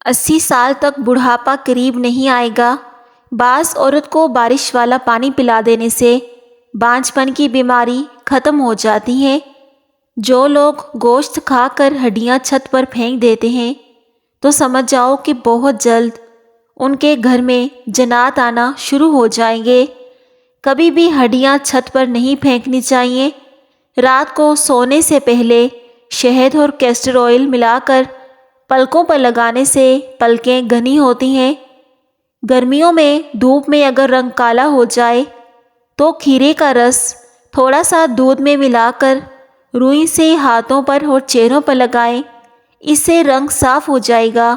80 سال تک بڑھاپا قریب نہیں آئے گا۔ بعض عورت کو بارش والا پانی پلا دینے سے بانجھ پن کی بیماری ختم ہو جاتی ہے۔ جو لوگ گوشت کھا کر ہڈیاں چھت پر پھینک دیتے ہیں تو سمجھ جاؤ کہ بہت جلد ان کے گھر میں جنات آنا شروع ہو جائیں گے۔ کبھی بھی ہڈیاں چھت پر نہیں پھینکنی چاہیے۔ رات کو سونے سے پہلے شہد اور کیسٹر آئل ملا کر پلکوں پر لگانے سے پلکیں گھنی ہوتی ہیں۔ گرمیوں میں دھوپ میں اگر رنگ کالا ہو جائے تو کھیرے کا رس تھوڑا سا دودھ میں ملا کر روئی سے ہاتھوں پر اور چہروں پر لگائیں، اس سے رنگ صاف ہو جائے گا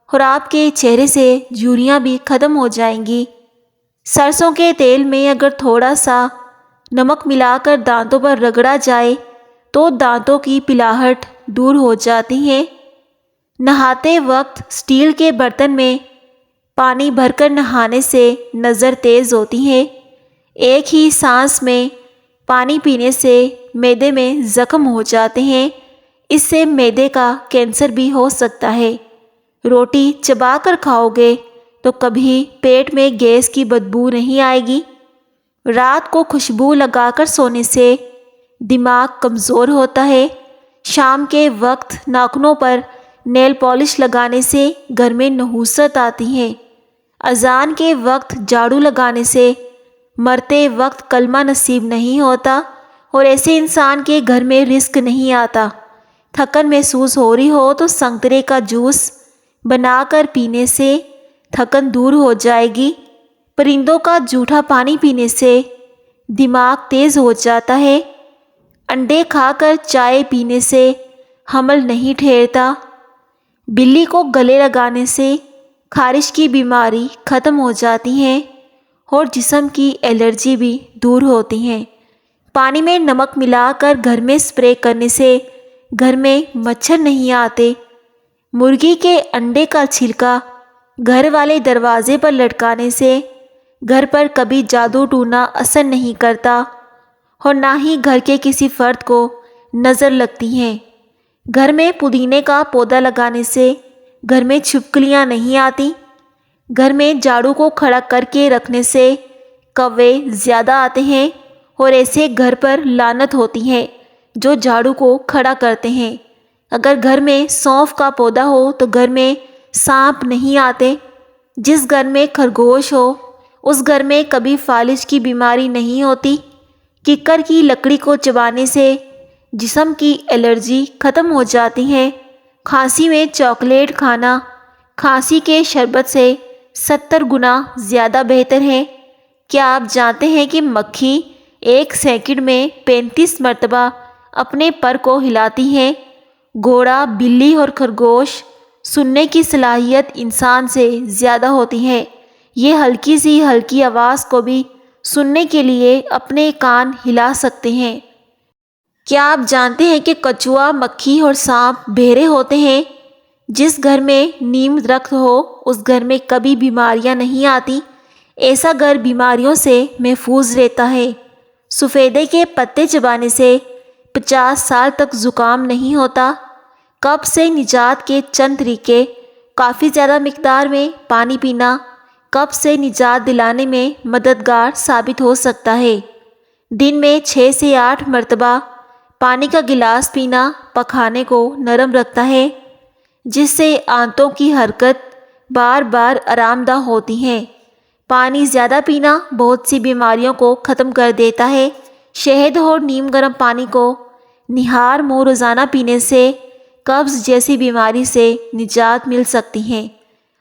اور آپ کے چہرے سے جھریاں بھی ختم ہو جائیں گی۔ سرسوں کے تیل میں اگر تھوڑا سا نمک ملا کر دانتوں پر رگڑا جائے تو دانتوں کی پلاہٹ دور ہو جاتی ہے۔ نہاتے وقت اسٹیل کے برتن میں پانی بھر کر نہانے سے نظر تیز ہوتی ہے۔ ایک ہی سانس میں پانی پینے سے معدے میں زخم ہو جاتے ہیں، اس سے معدے کا کینسر بھی ہو سکتا ہے۔ روٹی چبا کر کھاؤ گے تو کبھی پیٹ میں گیس کی بدبو نہیں آئے گی۔ رات کو خوشبو لگا کر سونے سے دماغ کمزور ہوتا ہے۔ شام کے وقت ناخنوں پر نیل پالش لگانے سے گھر میں نحوست آتی ہے۔ اذان کے وقت جھاڑو لگانے سے مرتے وقت کلمہ نصیب نہیں ہوتا اور ایسے انسان کے گھر میں رزق نہیں آتا۔ تھکن محسوس ہو رہی ہو تو سنترے کا جوس بنا کر پینے سے تھکن دور ہو جائے گی۔ پرندوں کا جھوٹا پانی پینے سے دماغ تیز ہو جاتا ہے۔ انڈے کھا کر چائے پینے سے حمل نہیں ٹھہرتا۔ بلی کو گلے لگانے سے خارش کی بیماری ختم ہو جاتی ہے اور جسم کی الرجی بھی دور ہوتی ہے۔ پانی میں نمک ملا کر گھر میں اسپرے کرنے سے گھر میں مچھر نہیں آتے۔ مرغی کے انڈے کا چھلکا گھر والے دروازے پر لٹکانے سے گھر پر کبھی جادو ٹونا اثر نہیں کرتا اور نہ ہی گھر کے کسی فرد کو نظر لگتی ہے۔ گھر میں پودینے کا پودا لگانے سے گھر میں چھپکلیاں نہیں آتی۔ گھر میں جھاڑو کو کھڑا کر کے رکھنے سے کوے زیادہ آتے ہیں اور ایسے گھر پر لعنت ہوتی ہے جو جھاڑو کو کھڑا کرتے ہیں۔ اگر گھر میں سونف کا پودا ہو تو گھر میں سانپ نہیں آتے۔ جس گھر میں خرگوش ہو اس گھر میں کبھی فالج کی بیماری نہیں ہوتی۔ ککر کی لکڑی کو چبانے سے جسم کی الرجی ختم ہو جاتی ہے۔ کھانسی میں چاکلیٹ کھانا کھانسی کے شربت سے 70 گنا زیادہ بہتر ہے۔ کیا آپ جانتے ہیں کہ مکھی ایک سیکنڈ میں 35 مرتبہ اپنے پر کو ہلاتی ہے؟ گھوڑا، بلی اور خرگوش سننے کی صلاحیت انسان سے زیادہ ہوتی ہے۔ یہ ہلکی سی ہلکی آواز کو بھی سننے کے لیے اپنے کان ہلا سکتے ہیں۔ کیا آپ جانتے ہیں کہ کچھوا، مکھی اور سانپ بہرے ہوتے ہیں؟ جس گھر میں نیم درخت ہو اس گھر میں کبھی بیماریاں نہیں آتی۔ ایسا گھر بیماریوں سے محفوظ رہتا ہے۔ سفیدے کے پتے چبانے سے 50 سال تک زکام نہیں ہوتا۔ قبض سے نجات کے چند طریقے: کافی زیادہ مقدار میں پانی پینا قبض سے نجات دلانے میں مددگار ثابت ہو سکتا ہے۔ دن میں 6 سے 8 مرتبہ پانی کا گلاس پینا پخانے کو نرم رکھتا ہے، جس سے آنتوں کی حرکت بار بار آرام دہ ہوتی ہے۔ پانی زیادہ پینا بہت سی بیماریوں کو ختم کر دیتا ہے۔ شہد اور نیم گرم پانی کو نہار منہ روزانہ پینے سے قبض جیسی بیماری سے نجات مل سکتی ہے۔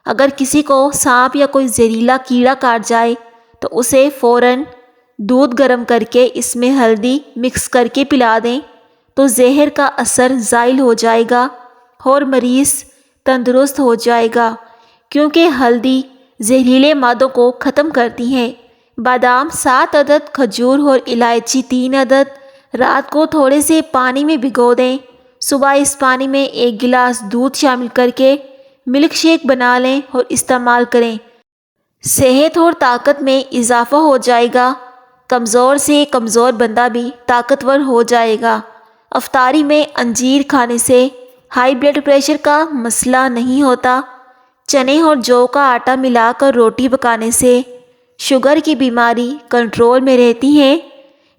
اگر کسی کو سانپ یا کوئی زہریلا کیڑا کاٹ جائے تو اسے فوراً دودھ گرم کر کے اس میں ہلدی مکس کر کے پلا دیں تو زہر کا اثر زائل ہو جائے گا اور مریض تندرست ہو جائے گا، کیونکہ ہلدی زہریلے مادوں کو ختم کرتی ہے۔ بادام 7 عدد، کھجور اور الائچی 3 عدد رات کو تھوڑے سے پانی میں بھگو دیں۔ صبح اس پانی میں 1 گلاس دودھ شامل کر کے ملک شیک بنا لیں اور استعمال کریں۔ صحت اور طاقت میں اضافہ ہو جائے گا۔ کمزور سے کمزور بندہ بھی طاقتور ہو جائے گا۔ افطاری میں انجیر کھانے سے ہائی بلڈ پریشر کا مسئلہ نہیں ہوتا۔ چنے اور جو کا آٹا ملا کر روٹی پکانے سے شوگر کی بیماری کنٹرول میں رہتی ہے۔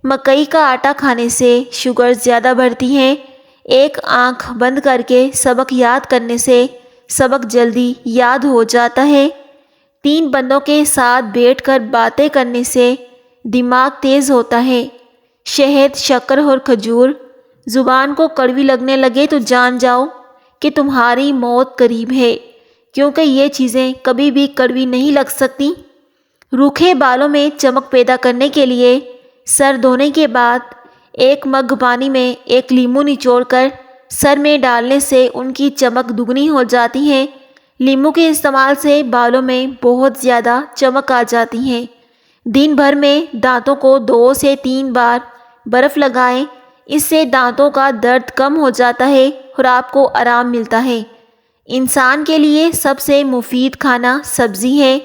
مکئی کا آٹا کھانے سے شوگر زیادہ بڑھتی ہے۔ ایک آنکھ بند کر کے سبق یاد کرنے سے سبق جلدی یاد ہو جاتا ہے۔ 3 بندوں کے ساتھ بیٹھ کر باتیں کرنے سے دماغ تیز ہوتا ہے۔ شہد، شکر اور کھجور زبان کو کڑوی لگنے لگے تو جان جاؤ کہ تمہاری موت قریب ہے، کیونکہ یہ چیزیں کبھی بھی کڑوی نہیں لگ سکتی۔ روکھے بالوں میں چمک پیدا کرنے کے لیے سر دھونے کے بعد 1 مگ پانی میں 1 لیمو نچوڑ کر سر میں ڈالنے سے ان کی چمک دگنی ہو جاتی ہے۔ لیمو کے استعمال سے بالوں میں بہت زیادہ چمک آ جاتی ہے۔ دن بھر میں دانتوں کو 2 سے 3 بار برف لگائیں، اس سے دانتوں کا درد کم ہو جاتا ہے اور آپ کو آرام ملتا ہے۔ انسان کے لیے سب سے مفید کھانا سبزی ہے۔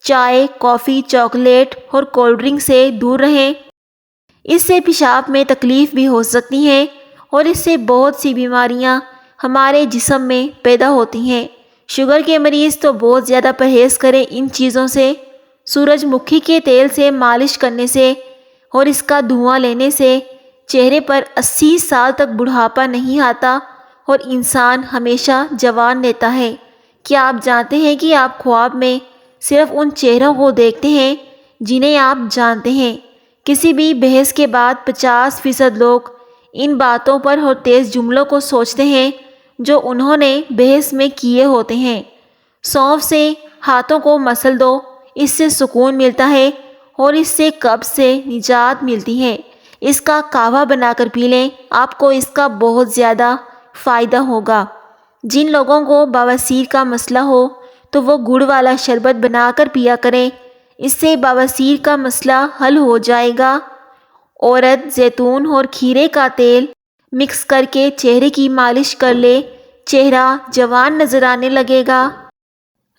چائے، کافی، چاکلیٹ اور کولڈ ڈرنک سے دور رہیں۔ اس سے پیشاب میں تکلیف بھی ہو سکتی ہے اور اس سے بہت سی بیماریاں ہمارے جسم میں پیدا ہوتی ہیں۔ شوگر کے مریض تو بہت زیادہ پرہیز کریں ان چیزوں سے۔ سورج مکھی کے تیل سے مالش کرنے سے اور اس کا دھواں لینے سے چہرے پر 80 سال تک بڑھاپا نہیں آتا اور انسان ہمیشہ جوان رہتا ہے۔ کیا آپ جانتے ہیں کہ آپ خواب میں صرف ان چہروں کو دیکھتے ہیں جنہیں آپ جانتے ہیں؟ کسی بھی بحث کے بعد 50% لوگ ان باتوں پر اور تیز جملوں کو سوچتے ہیں جو انہوں نے بحث میں کیے ہوتے ہیں۔ سونف سے ہاتھوں کو مسل دو، اس سے سکون ملتا ہے اور اس سے قبض سے نجات ملتی ہے۔ اس کا قہوہ بنا کر پی لیں، آپ کو اس کا بہت زیادہ فائدہ ہوگا۔ جن لوگوں کو بواسیر کا مسئلہ ہو تو وہ گڑ والا شربت بنا کر پیا کریں، اس سے بواسیر کا مسئلہ حل ہو جائے گا۔ عورت زیتون اور کھیرے کا تیل مکس کر کے چہرے کی مالش کر لے، چہرہ جوان نظر آنے لگے گا۔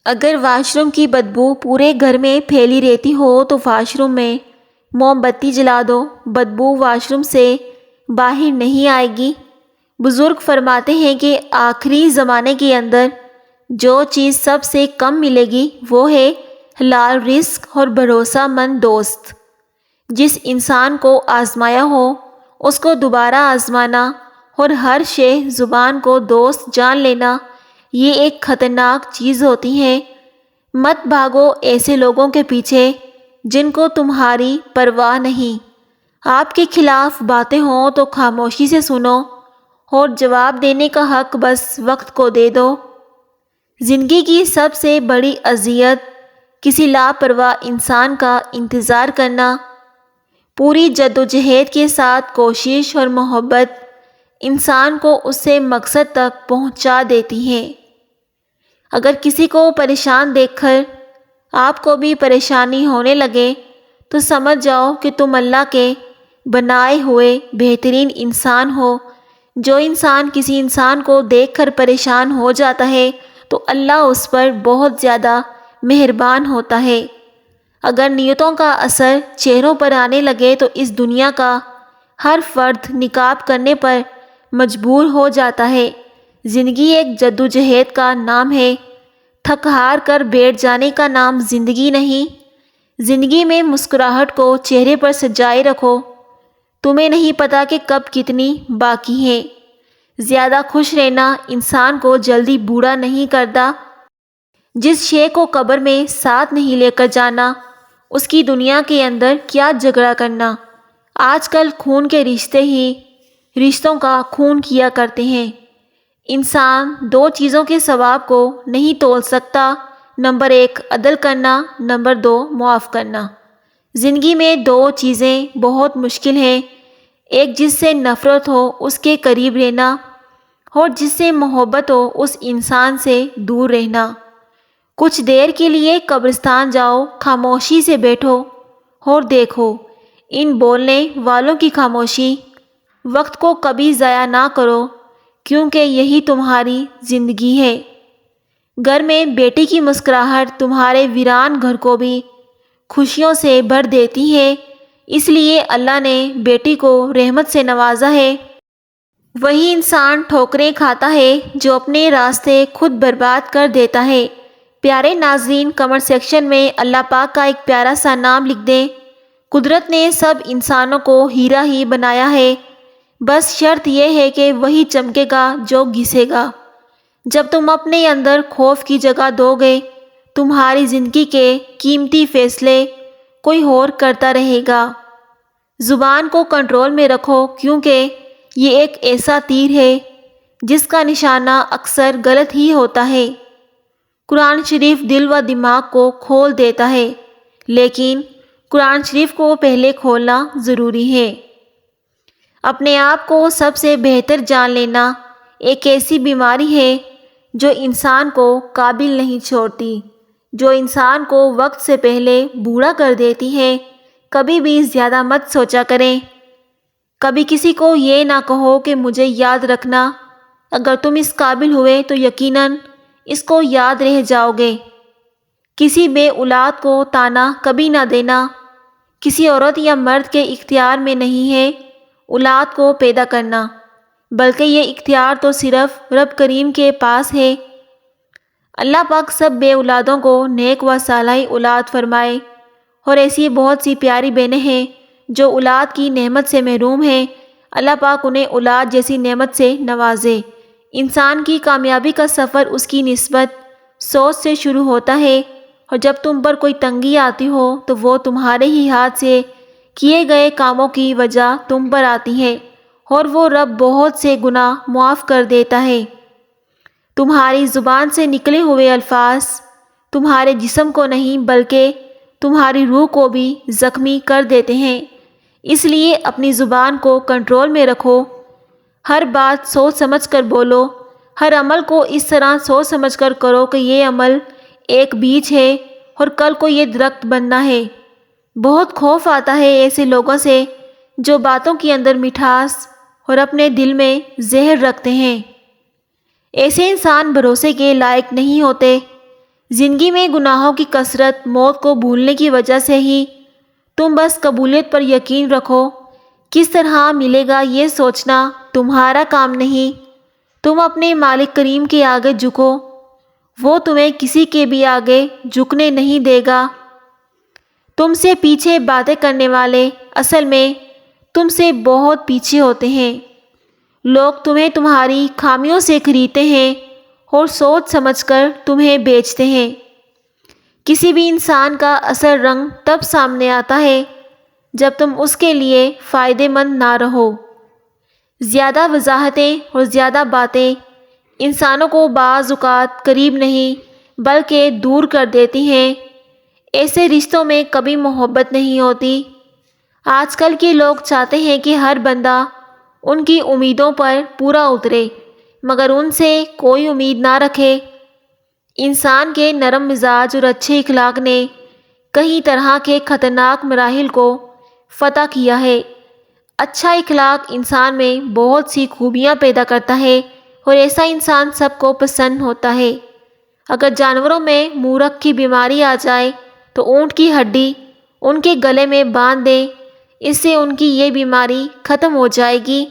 اگر واش روم کی بدبو پورے گھر میں پھیلی رہتی ہو تو واش روم میں موم بتی جلا دو، بدبو واش روم سے باہر نہیں آئے گی۔ بزرگ فرماتے ہیں کہ آخری زمانے کے اندر جو چیز سب سے کم ملے گی وہ ہے حلال رزق اور بھروسہ مند دوست۔ جس انسان کو آزمایا ہو اس کو دوبارہ آزمانا اور ہر شے زبان کو دوست جان لینا، یہ ایک خطرناک چیز ہوتی ہے۔ مت بھاگو ایسے لوگوں کے پیچھے جن کو تمہاری پرواہ نہیں۔ آپ کے خلاف باتیں ہوں تو خاموشی سے سنو اور جواب دینے کا حق بس وقت کو دے دو۔ زندگی کی سب سے بڑی اذیت کسی لاپرواہ انسان کا انتظار کرنا۔ پوری جدوجہد کے ساتھ کوشش اور محبت انسان کو اس سے مقصد تک پہنچا دیتی ہے۔ اگر کسی کو پریشان دیکھ کر آپ کو بھی پریشانی ہونے لگے تو سمجھ جاؤ کہ تم اللہ کے بنائے ہوئے بہترین انسان ہو۔ جو انسان کسی انسان کو دیکھ کر پریشان ہو جاتا ہے تو اللہ اس پر بہت زیادہ مہربان ہوتا ہے۔ اگر نیتوں کا اثر چہروں پر آنے لگے تو اس دنیا کا ہر فرد نقاب کرنے پر مجبور ہو جاتا ہے۔ زندگی ایک جدوجہد کا نام ہے، تھک ہار کر بیٹھ جانے کا نام زندگی نہیں۔ زندگی میں مسکراہٹ کو چہرے پر سجائے رکھو، تمہیں نہیں پتہ کہ کب کتنی باقی ہے۔ زیادہ خوش رہنا انسان کو جلدی بوڑھا نہیں کرتا۔ جس شے کو قبر میں ساتھ نہیں لے کر جانا، اس کی دنیا کے اندر کیا جھگڑا کرنا۔ آج کل خون کے رشتے ہی رشتوں کا خون کیا کرتے ہیں۔ انسان 2 چیزوں کے ثواب کو نہیں تول سکتا، نمبر 1 عدل کرنا، نمبر 2 معاف کرنا۔ زندگی میں 2 چیزیں بہت مشکل ہیں، ایک جس سے نفرت ہو اس کے قریب رہنا اور جس سے محبت ہو اس انسان سے دور رہنا۔ کچھ دیر کے لیے قبرستان جاؤ، خاموشی سے بیٹھو اور دیکھو ان بولنے والوں کی خاموشی۔ وقت کو کبھی ضائع نہ کرو کیونکہ یہی تمہاری زندگی ہے۔ گھر میں بیٹی کی مسکراہٹ تمہارے ویران گھر کو بھی خوشیوں سے بھر دیتی ہے، اس لیے اللہ نے بیٹی کو رحمت سے نوازا ہے۔ وہی انسان ٹھوکریں کھاتا ہے جو اپنے راستے خود برباد کر دیتا ہے۔ پیارے ناظرین، کمنٹ سیکشن میں اللہ پاک کا ایک پیارا سا نام لکھ دیں۔ قدرت نے سب انسانوں کو ہیرا ہی بنایا ہے، بس شرط یہ ہے کہ وہی چمکے گا جو گھسے گا۔ جب تم اپنے اندر خوف کی جگہ دو گے، تمہاری زندگی کے قیمتی فیصلے کوئی اور کرتا رہے گا۔ زبان کو کنٹرول میں رکھو، کیونکہ یہ ایک ایسا تیر ہے جس کا نشانہ اکثر غلط ہی ہوتا ہے۔ قرآن شریف دل و دماغ کو کھول دیتا ہے، لیکن قرآن شریف کو پہلے کھولنا ضروری ہے۔ اپنے آپ کو سب سے بہتر جان لینا ایک ایسی بیماری ہے جو انسان کو قابل نہیں چھوڑتی، جو انسان کو وقت سے پہلے بوڑھا کر دیتی ہے۔ کبھی بھی زیادہ مت سوچا کریں، کبھی کسی کو یہ نہ کہو کہ مجھے یاد رکھنا۔ اگر تم اس قابل ہوئے تو یقیناً اس کو یاد رہ جاؤ گے۔ کسی بے اولاد کو طعنہ کبھی نہ دینا۔ کسی عورت یا مرد کے اختیار میں نہیں ہے اولاد کو پیدا کرنا، بلکہ یہ اختیار تو صرف رب کریم کے پاس ہے۔ اللہ پاک سب بے اولادوں کو نیک و صالح اولاد فرمائے، اور ایسی بہت سی پیاری بہنیں ہیں جو اولاد کی نعمت سے محروم ہیں۔ اللہ پاک انہیں اولاد جیسی نعمت سے نوازے۔ انسان کی کامیابی کا سفر اس کی نسبت سوچ سے شروع ہوتا ہے، اور جب تم پر کوئی تنگی آتی ہو تو وہ تمہارے ہی ہاتھ سے کیے گئے کاموں کی وجہ تم پر آتی ہے، اور وہ رب بہت سے گناہ معاف کر دیتا ہے۔ تمہاری زبان سے نکلے ہوئے الفاظ تمہارے جسم کو نہیں بلکہ تمہاری روح کو بھی زخمی کر دیتے ہیں، اس لیے اپنی زبان کو کنٹرول میں رکھو۔ ہر بات سوچ سمجھ کر بولو، ہر عمل کو اس طرح سوچ سمجھ کر کرو کہ یہ عمل ایک بیج ہے اور کل کو یہ درخت بننا ہے۔ بہت خوف آتا ہے ایسے لوگوں سے جو باتوں کے اندر مٹھاس اور اپنے دل میں زہر رکھتے ہیں۔ ایسے انسان بھروسے کے لائق نہیں ہوتے۔ زندگی میں گناہوں کی کثرت موت کو بھولنے کی وجہ سے ہی۔ تم بس قبولیت پر یقین رکھو، کس طرح ملے گا یہ سوچنا تمہارا کام نہیں۔ تم اپنے مالک کریم کے آگے جھکو، وہ تمہیں کسی کے بھی آگے جھکنے نہیں دے گا۔ تم سے پیچھے باتیں کرنے والے اصل میں تم سے بہت پیچھے ہوتے ہیں۔ لوگ تمہیں تمہاری خامیوں سے خریدتے ہیں اور سوچ سمجھ کر تمہیں بیچتے ہیں۔ کسی بھی انسان کا اصل رنگ تب سامنے آتا ہے جب تم اس کے لیے فائدہ مند نہ رہو۔ زیادہ وضاحتیں اور زیادہ باتیں انسانوں کو بعض اوقات قریب نہیں بلکہ دور کر دیتی ہیں۔ ایسے رشتوں میں کبھی محبت نہیں ہوتی۔ آج کل کے لوگ چاہتے ہیں کہ ہر بندہ ان کی امیدوں پر پورا اترے، مگر ان سے کوئی امید نہ رکھے۔ انسان کے نرم مزاج اور اچھے اخلاق نے کئی طرح کے خطرناک مراحل کو فتح کیا ہے۔ اچھا اخلاق انسان میں بہت سی خوبیاں پیدا کرتا ہے، اور ایسا انسان سب کو پسند ہوتا ہے۔ اگر جانوروں میں مورخ کی بیماری آ جائے تو اونٹ کی ہڈی ان کے گلے میں باندھ دیں، اس سے ان کی یہ بیماری ختم ہو جائے گی۔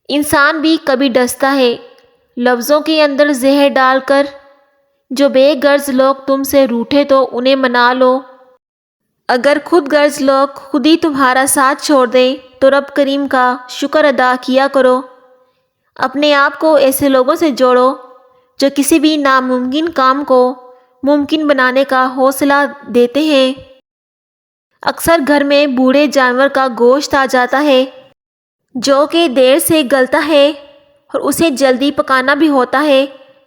انسان بھی کبھی ڈستا ہے لفظوں کے اندر زہر ڈال کر۔ جو بے غرض لوگ تم سے روٹھے تو انہیں منا لو۔ اگر خود غرض لوگ خود ہی تمہارا ساتھ چھوڑ دیں تو رب کریم کا شکر ادا کیا کرو۔ اپنے آپ کو ایسے لوگوں سے جوڑو جو کسی بھی ناممکن کام کو ممکن بنانے کا حوصلہ دیتے ہیں۔ اکثر گھر میں بوڑھے جانور کا گوشت آ جاتا ہے جو کہ دیر سے گلتا ہے اور اسے جلدی پکانا بھی ہوتا ہے۔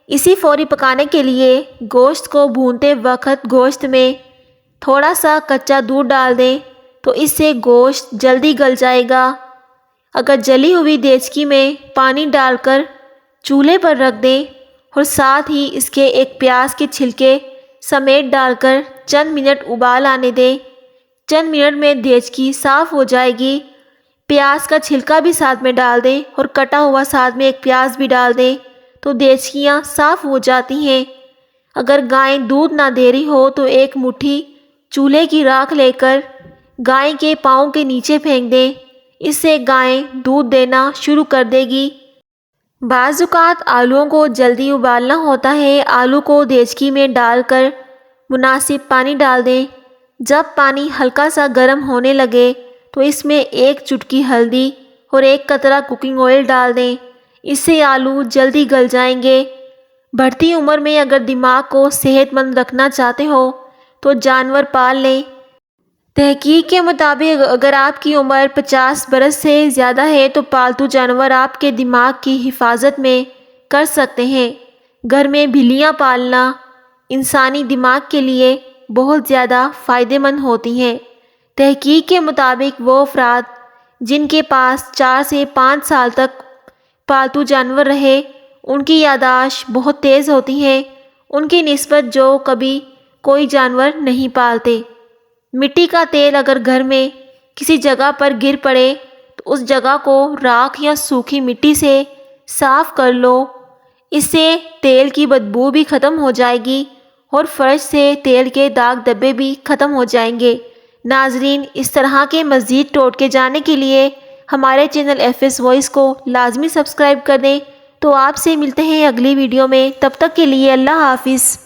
اسی فوری پکانے کے لیے گوشت کو بھونتے وقت گوشت میں تھوڑا سا کچا دودھ ڈال دیں تو اس سے گوشت جلدی گل جائے گا۔ اگر جلی ہوئی دیچکی میں پانی ڈال کر چولہے پر رکھ دیں اور ساتھ ہی اس کے ایک پیاز کے چھلکے سمیت ڈال کر چند منٹ ابال آنے دیں، چند منٹ میں دیچکی صاف ہو جائے گی۔ پیاز کا چھلکا بھی ساتھ میں ڈال دیں اور کٹا ہوا ساتھ میں ایک پیاز بھی ڈال دیں تو دیچکیاں صاف ہو جاتی ہیں۔ اگر گائے دودھ نہ دے رہی ہو تو ایک مٹھی چولہے کی راکھ لے کر گائے کے پاؤں کے نیچے پھینک دیں، اس سے گائے دودھ دینا شروع کر دے گی۔ بعض اوقات آلوؤں کو جلدی ابالنا ہوتا ہے۔ آلو کو دیچکی میں ڈال کر مناسب پانی ڈال دیں۔ جب پانی ہلکا سا گرم ہونے لگے تو اس میں 1 چٹکی ہلدی اور 1 قطرہ کوکنگ آئل ڈال دیں۔ اس سے آلو جلدی گل جائیں گے۔ بڑھتی عمر میں اگر دماغ کو صحت مند رکھنا چاہتے ہو تو جانور پال لیں۔ تحقیق کے مطابق اگر آپ کی عمر 50 برس سے زیادہ ہے تو پالتو جانور آپ کے دماغ کی حفاظت میں کر سکتے ہیں۔ گھر میں بلیاں پالنا انسانی دماغ کے لیے بہت زیادہ فائدہ مند ہوتی ہیں۔ تحقیق کے مطابق وہ افراد جن کے پاس 4 سے 5 سال تک پالتو جانور رہے ان کی یادداشت بہت تیز ہوتی ہے ان کی نسبت جو کبھی کوئی جانور نہیں پالتے۔ مٹی کا تیل اگر گھر میں کسی جگہ پر گر پڑے تو اس جگہ کو راکھ یا سوکھی مٹی سے صاف کر لو۔ اس سے تیل کی بدبو بھی ختم ہو جائے گی اور فرش سے تیل کے داغ دھبے بھی ختم ہو جائیں گے۔ ناظرین، اس طرح کے مزید ٹوٹکے جاننے کے لیے ہمارے چینل FS وائس کو لازمی سبسکرائب کر دیں۔ تو آپ سے ملتے ہیں اگلی ویڈیو میں، تب تک کے لیے اللہ حافظ۔